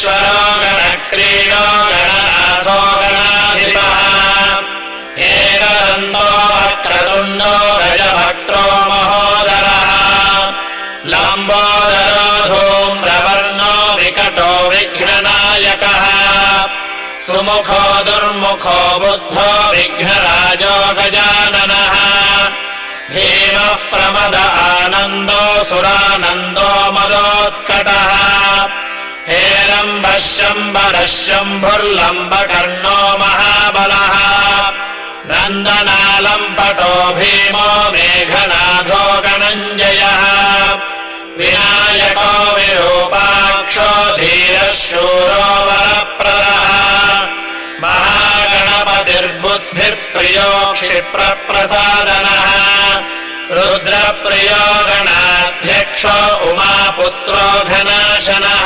गणेश्वरो गणक्रीडो गणनाथो गणाधिपः एकदन्तो वक्रतुण्डो गजभक्त्रो महोदरः लम्बोदरो धूम्रवर्णो विकटो विघ्ननायकः सुमुखो दुर्मुखो बुद्धो विघ्नराजो गजाननः धीमः प्रमद आनन्दो सुरानन्दो मदोत्कटः हेरम्बः शम्बरः शम्भुर्लम्बकर्णो महाबलः नन्दनालम्पटो भीमो मेघनाथो गणञ्जयः विनायको विरूपाक्षो धीरः शूरो वरप्रदः महागणपतिर्बुद्धिर्प्रियो क्षिप्रप्रसादनः रुद्रप्रियो गणाध्यक्षो उमापुत्रो घनाशनः